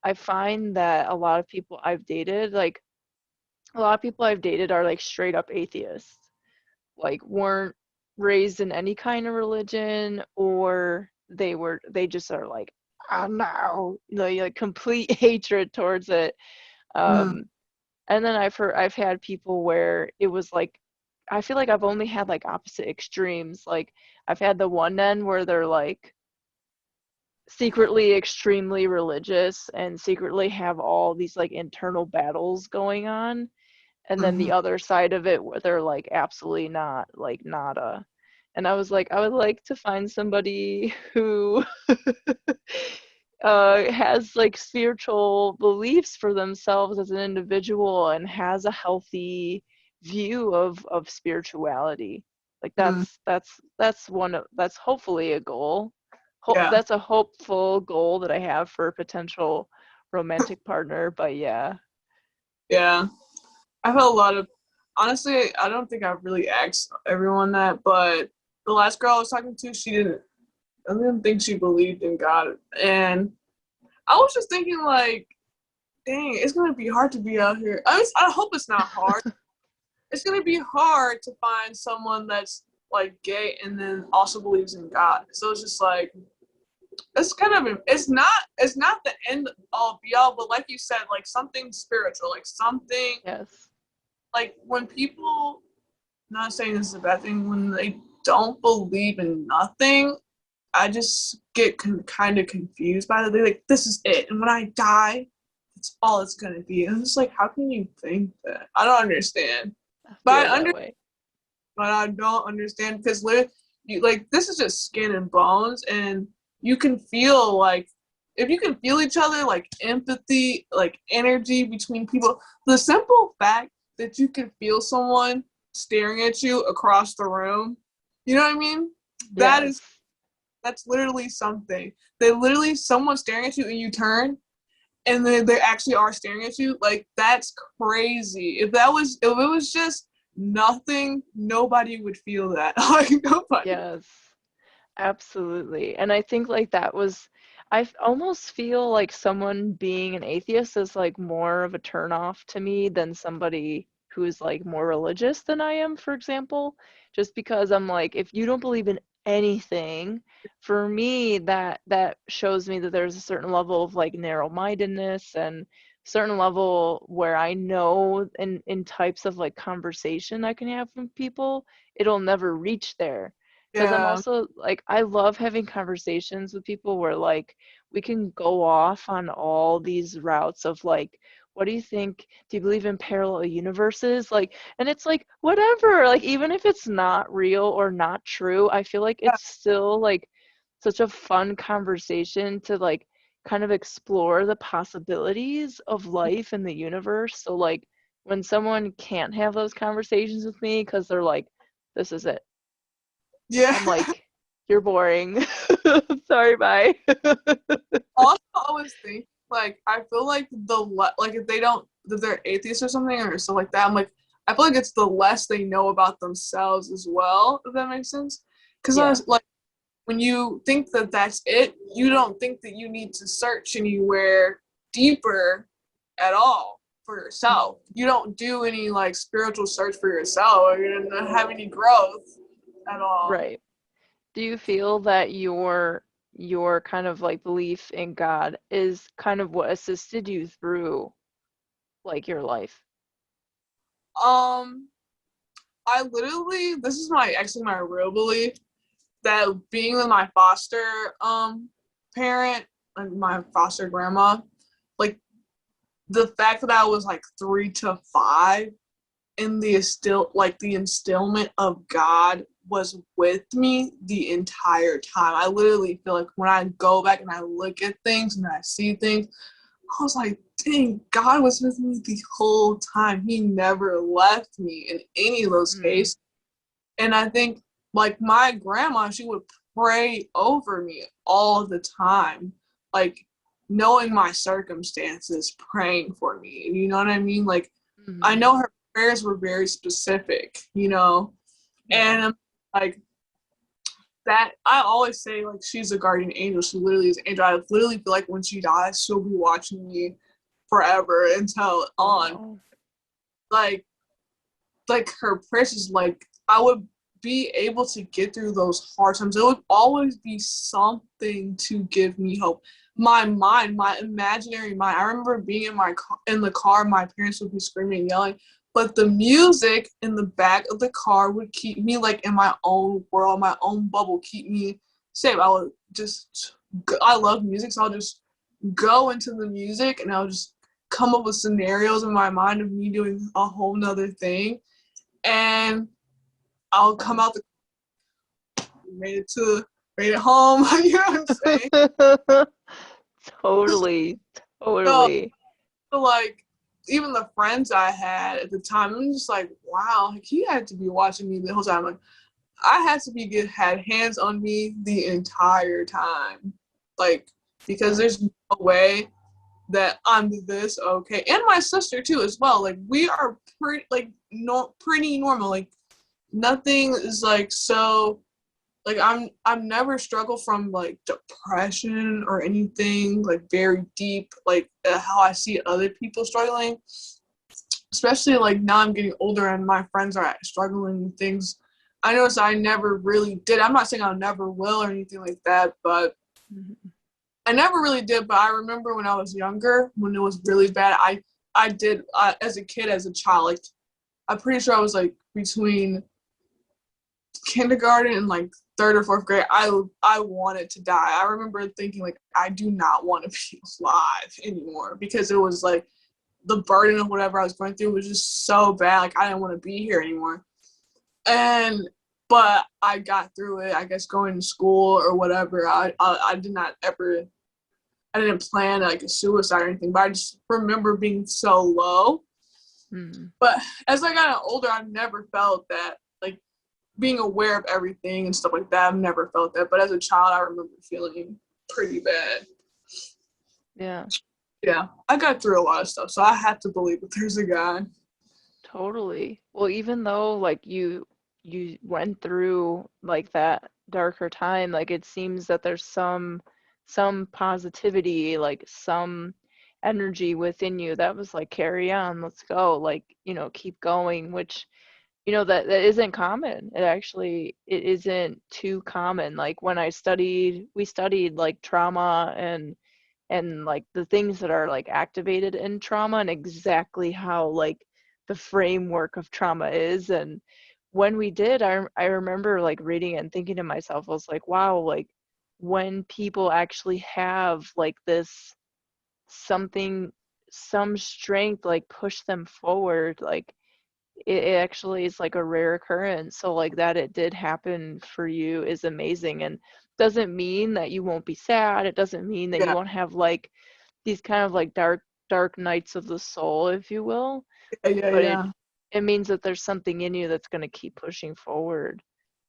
I find that a lot of people I've dated are like straight up atheists, like weren't raised in any kind of religion, or they just are like, oh no, like complete hatred towards it. Mm, Um, and then I've had people where it was like, I feel like I've only had like opposite extremes. Like I've had the one end where they're like secretly extremely religious and secretly have all these like internal battles going on, and then mhm, the other side of it where they're like absolutely not, like nada. And I was like, I would like to find somebody who has like spiritual beliefs for themselves as an individual and has a healthy view of spirituality. Like mm, that's hopefully a goal. yeah, That's a hopeful goal that I have for a potential romantic partner, but yeah. yeah. I've had a lot of, honestly, I don't think I've really asked everyone that, but the last girl I was talking to, I didn't think she believed in God. And I was just thinking, like, dang, it's going to be hard to be out here. I hope it's not hard. It's going to be hard to find someone that's like gay and then also believes in God. So it's just like, it's kind of, it's not the end all be all, but like you said, like something spiritual, like something, Yes. like when people, not saying this is a bad thing, when they don't believe in nothing, I just get kind of confused by it. They're like, this is it. And when I die, that's all it's going to be. And I'm just like, how can you think that? I don't understand. I But feel that way. I don't understand because like this is just skin and bones, and you can feel like if you can feel each other, like empathy, like energy between people. The simple fact that you can feel someone staring at you across the room, you know what I mean? That is Yes. that's literally something. They literally someone staring at you and you turn and then they actually are staring at you. Like that's crazy. If it was just nothing, nobody would feel that. Like nobody. Yes. Absolutely. And I think like almost feel like someone being an atheist is like more of a turnoff to me than somebody who's like more religious than I am, for example. Just because I'm like, if you don't believe in anything, for me that shows me that there's a certain level of like narrow-mindedness and certain level where I know in types of like conversation I can have with people, it'll never reach there because I'm Yeah. also like, I love having conversations with people where like we can go off on all these routes of like, what do you think? Do you believe in parallel universes? Like, and it's like, whatever, like, even if it's not real or not true, I feel like it's still like such a fun conversation to like kind of explore the possibilities of life in the universe. So, like, when someone can't have those conversations with me because they're like, this is it, Yeah. I'm like, you're boring. Sorry, bye. Also, I was thinking, like, I feel like like if they don't, if they're atheists or something or stuff like that, I'm like, I feel like it's the less they know about themselves as well. If that makes sense, because I Yeah, was like, when you think that that's it, you don't think that you need to search anywhere deeper at all for yourself. You don't do any like spiritual search for yourself, or you don't have any growth at all. right. Do you feel that your kind of like belief in God is kind of what assisted you through like your life? Um, I literally, this is my actually my real belief that being with my foster parent, like my foster grandma, like the fact that I was like 3 to 5 in the instillment of God was with me the entire time. I literally feel like when I go back and I look at things and I see things, I was like, dang, God was with me the whole time. He never left me in any of those Mm, cases. And I think like my grandma, she would pray over me all the time, like knowing my circumstances, praying for me. You know what I mean? Like I hmm. know her prayers were very specific, Yeah. and like that I always say like she's a guardian angel. She literally is an angel. I literally feel like when she dies, she'll be watching me forever until on. Wow. Like her precious, like I would be able to get through those hard times. It would always be something to give me hope. My mind, my imaginary mind. I remember being in my car, in the car, my parents would be screaming and yelling, but the music in the back of the car would keep me like in my own world, my own bubble, keep me safe. I would just, I love music, so I'll just go into the music and I'll just come up with scenarios in my mind of me doing a whole nother thing, and I'll come Wow. out the made it home. You know what I'm saying? Totally, So, totally. so like even the friends I had at the time, I'm just like, wow, like he had to be watching me the whole time. Like I had to be had hands on me the entire time, like because Yeah. there's no way that I'm this okay, and my sister too as well. Like we are pretty like no pretty normal. Like nothing is like so like I'm never struggled from like depression or anything like very deep like how I see other people struggling, especially like now I'm getting older and my friends are struggling with things. I noticed I never really did. I'm not saying I never will or anything like that, but Mhm. I never really did. But I remember when I was younger, when it was really bad, I did as a kid, as a child. Like I'm pretty sure I was like between kindergarten and like third or fourth grade, I wanted to die. I remember thinking like I do not want to be alive anymore because it was like the burden of whatever I was going through was just so bad. Like I didn't want to be here anymore. And but I got through it. I guess going to school or whatever. I did not ever. I didn't plan like a suicide or anything. But I just remember being so low. Mm. But as I got older, I've never felt that like being aware of everything and stuff like that. I've never felt that, but as a child, I remember feeling pretty bad. Yeah, Yeah, I got through a lot of stuff, so I have to believe that there's a God. totally. Well, even though like you went through like that darker time, like it seems that there's some positivity, like some energy within you that was like carry on, let's go, like, keep going, which that isn't common. It isn't too common. Like when we studied like trauma and like the things that are like activated in trauma and exactly how like the framework of trauma is. And when we did, I remember like reading it and thinking to myself, I was like, wow, like when people actually have like this something, some strength, like push them forward, like it actually is like a rare occurrence. So like that it did happen for you is amazing, and doesn't mean that you won't be sad. It doesn't mean that you Yeah, won't have like these kind of like dark nights of the soul, if you will. yeah, yeah, But yeah, it means that there's something in you that's going to keep pushing forward,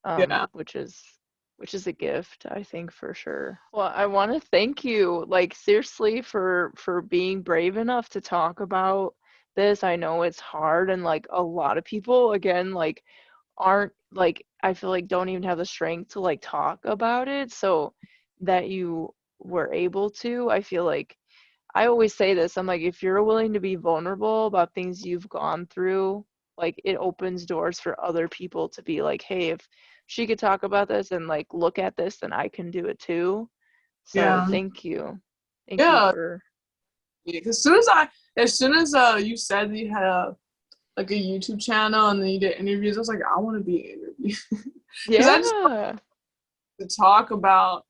yeah. which is a gift, I think, for sure. Well, I want to thank you, like seriously, for being brave enough to talk about this. I know it's hard, and like a lot of people, again, like aren't like I feel like don't even have the strength to like talk about it. So that you were able to, I feel like I always say this. I'm like, if you're willing to be vulnerable about things you've gone through, like it opens doors for other people to be like, hey, if she could talk about this and like look at this, then I can do it too. So Yeah. thank you. Thank you Yeah. for, Because as soon as you said that you had a like a YouTube channel and then you did interviews, I was like, I want to be interviewed because I just yeah. want to talk about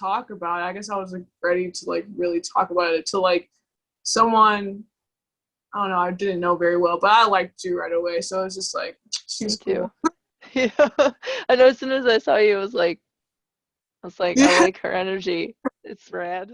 it. I guess I was like ready to like really talk about it to like someone I don't know, I didn't know very well, but I liked you right away. So it's just like Me she's too. cool. Yeah. I know as soon as I saw you, I was like, Yeah, I like her energy. It's rad.